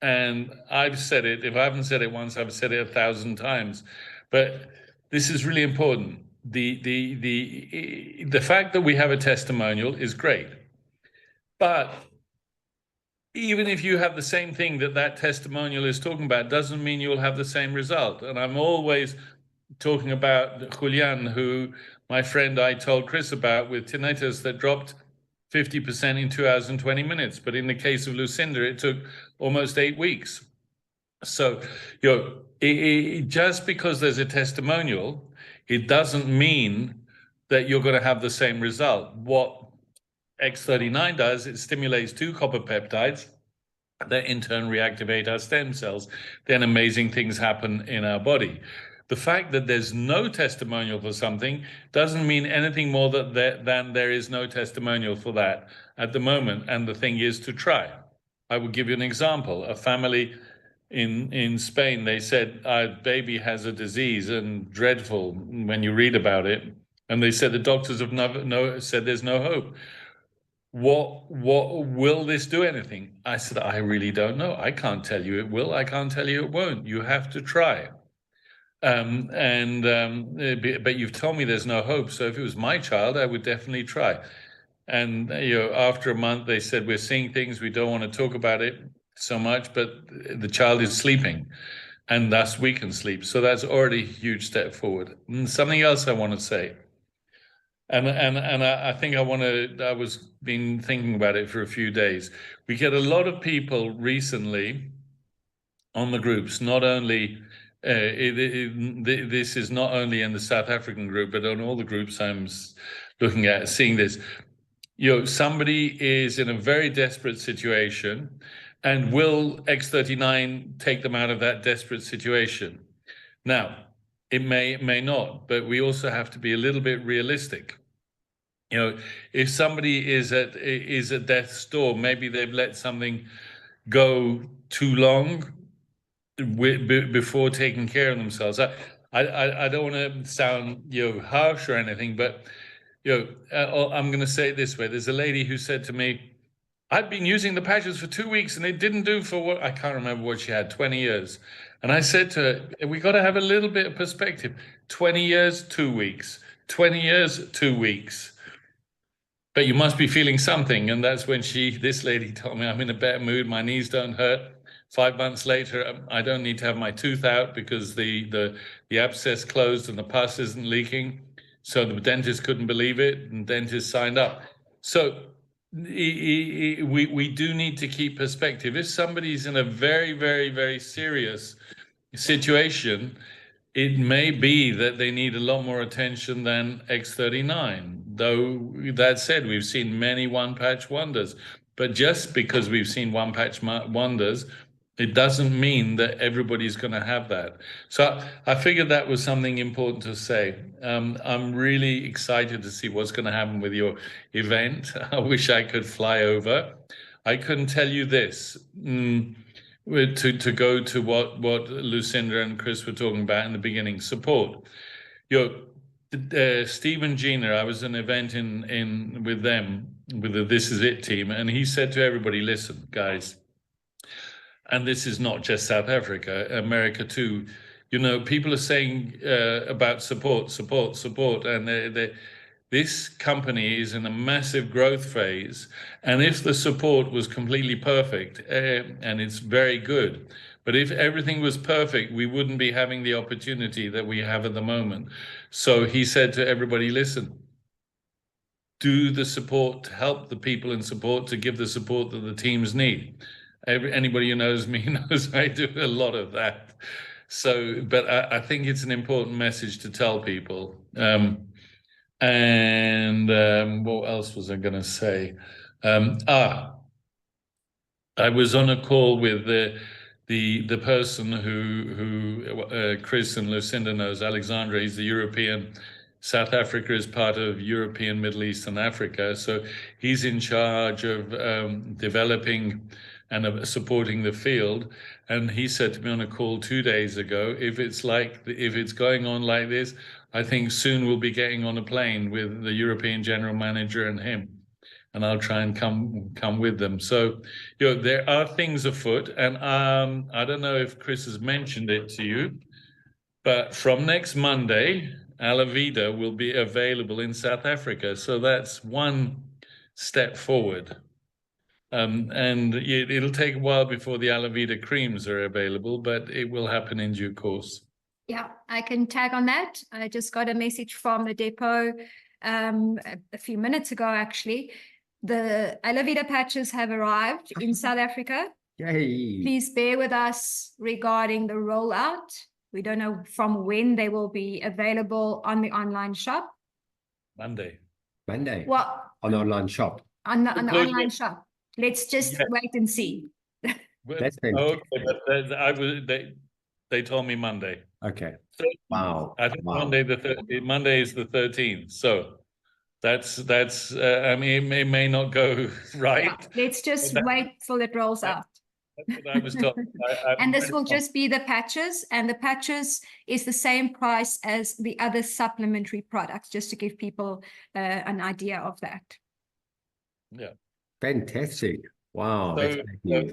Speaker 3: And I've said it. If I haven't said it once, I've said it 1,000 times. But this is really important. The fact that we have a testimonial is great. But even if you have the same thing that testimonial is talking about, doesn't mean you'll have the same result. And I'm always talking about Julian, who my friend I told Chris about with tinnitus that dropped 50% in 2 hours and 20 minutes. But in the case of Lucinda, it took almost 8 weeks. So, just because there's a testimonial, it doesn't mean that you're going to have the same result. What X39 does, it stimulates 2 copper peptides that in turn reactivate our stem cells. Then amazing things happen in our body. The fact that there's no testimonial for something doesn't mean anything more than there is no testimonial for that at the moment. And the thing is to try. I will give you an example. A family in Spain, they said, our baby has a disease and dreadful when you read about it. And they said the doctors have said there's no hope. What will this do anything? I said, I really don't know. I can't tell you it will. I can't tell you it won't. You have to try. But you've told me there's no hope. So if it was my child, I would definitely try. And after a month, they said, we're seeing things. We don't want to talk about it so much, but the child is sleeping, and thus we can sleep. So that's already a huge step forward. And something else I want to say. And I think I was been thinking about it for a few days. We get a lot of people recently on the groups, not only this is not only in the South African group, but on all the groups I'm looking at, seeing this. Somebody is in a very desperate situation, and will X39 take them out of that desperate situation? Now, it may not, but we also have to be a little bit realistic. If somebody is at death's door, maybe they've let something go too long before taking care of themselves. I don't want to sound harsh or anything, but I'm going to say it this way. There's a lady who said to me, I've been using the patches for 2 weeks and it didn't do for what, I can't remember what she had, 20 years. And I said to her, we got to have a little bit of perspective. 20 years, 2 weeks. 20 years, 2 weeks. But you must be feeling something. And that's when this lady told me, I'm in a better mood. My knees don't hurt. 5 months later, I don't need to have my tooth out because the abscess closed and the pus isn't leaking. So the dentist couldn't believe it, and dentist signed up. So we do need to keep perspective. If somebody's in a very, very, very serious situation, it may be that they need a lot more attention than X39. Though that said, we've seen many one-patch wonders. But just because we've seen one-patch wonders It doesn't mean that everybody's going to have that. So I figured that was something important to say. I'm really excited to see what's going to happen with your event. I wish I could fly over. I couldn't tell you this. To go to what Lucinda and Chris were talking about in the beginning, support. Steve and Gina, I was at an event in with them, with the This Is It team, and he said to everybody, listen, guys, and this is not just South Africa, America too. People are saying about support, and this company is in a massive growth phase. And if the support was completely perfect, and it's very good, but if everything was perfect, we wouldn't be having the opportunity that we have at the moment. So he said to everybody, listen, do the support to help the people in support, to give the support that the teams need. Anybody who knows me knows I do a lot of that. So, but I think it's an important message to tell people. What else was I going to say? I was on a call with the person who Chris and Lucinda knows, Alexandra. He's the European. South Africa is part of European, Middle East, and Africa. So he's in charge of developing and of supporting the field. And he said to me on a call 2 days ago, if it's going on like this, I think soon we'll be getting on a plane with the European general manager and him. And I'll try and come with them. So, there are things afoot. And I don't know if Chris has mentioned it to you, but from next Monday, Alavida will be available in South Africa. So that's one step forward. And it'll take a while before the Alavida creams are available, but it will happen in due course.
Speaker 2: Yeah, I can tag on that. I just got a message from the depot a few minutes ago, actually. The Alavida patches have arrived in South Africa.
Speaker 1: Yay.
Speaker 2: Please bear with us regarding the rollout. We don't know from when they will be available on the online shop.
Speaker 3: Monday.
Speaker 2: Well,
Speaker 1: on the online shop.
Speaker 2: On the online shop. Let's just wait and see.
Speaker 1: That's
Speaker 3: okay, but they told me Monday.
Speaker 1: Okay.
Speaker 3: 13th.
Speaker 1: Wow.
Speaker 3: I think
Speaker 1: Wow.
Speaker 3: Monday is the 13th. So that's I mean, it may not go right.
Speaker 2: Yeah, let's just wait till it rolls out.
Speaker 3: That's what I was told.
Speaker 2: And this will just be the patches, and the patches is the same price as the other supplementary products, just to give people an idea of that.
Speaker 3: Yeah.
Speaker 1: Fantastic. Wow. That's great news.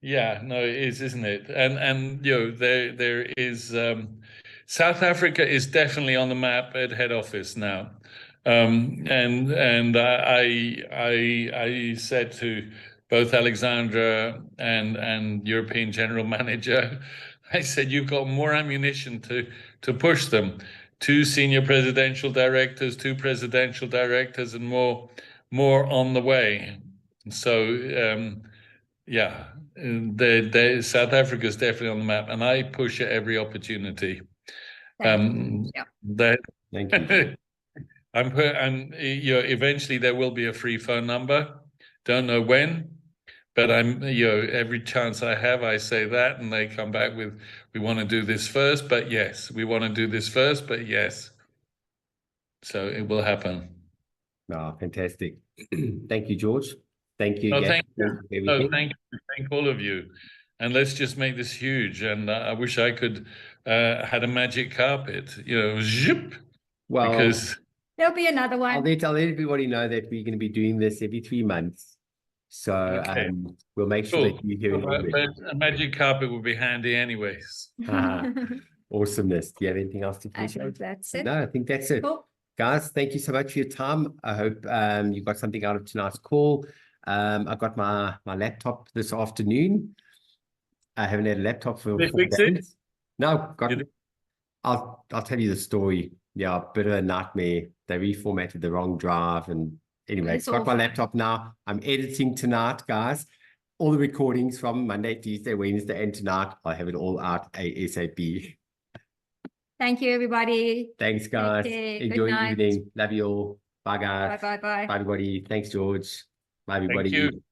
Speaker 3: Yeah, no, it is, isn't it? And there is South Africa is definitely on the map at head office now. And I said to both Alexandra and European General Manager, I said, you've got more ammunition to push them. 2 senior presidential directors, 2 presidential directors, and more on the way. So yeah, South Africa is definitely on the map, and I push at every opportunity.
Speaker 2: Yeah.
Speaker 1: Thank you.
Speaker 3: Eventually there will be a free phone number. Don't know when, but every chance I have, I say that, and they come back with, we want to do this first, but yes, we want to do this first, but yes. So it will happen.
Speaker 1: Oh, fantastic. Thank you, George. Thank you again.
Speaker 3: Thank all of you. And let's just make this huge. And I wish I could had a magic carpet, zip.
Speaker 1: Well,
Speaker 3: because
Speaker 2: there'll be another one.
Speaker 1: I'll let everybody know that we're going to be doing this every 3 months. So
Speaker 3: okay.
Speaker 1: We'll make sure that you hear it.
Speaker 3: A magic carpet would be handy anyways.
Speaker 1: Awesomeness. Do you have anything else to finish?
Speaker 2: I think that's it.
Speaker 1: No, I think that's it.
Speaker 2: Cool.
Speaker 1: Guys, thank you so much for your time. I hope you got something out of tonight's call. I got my laptop this afternoon. I haven't had a laptop for 4 days. No, I'll tell you the story. Yeah, a bit of a nightmare. They reformatted the wrong drive, and anyway, got my laptop now. I'm editing tonight, guys. All the recordings from Monday, Tuesday, Wednesday, and tonight. I'll have it all out ASAP.
Speaker 2: Thank you, everybody.
Speaker 1: Thanks, guys. Enjoy your evening. Love you all. Bye, guys.
Speaker 2: Bye.
Speaker 1: Bye, everybody. Thanks, George. Bye, everybody.
Speaker 3: Thank you.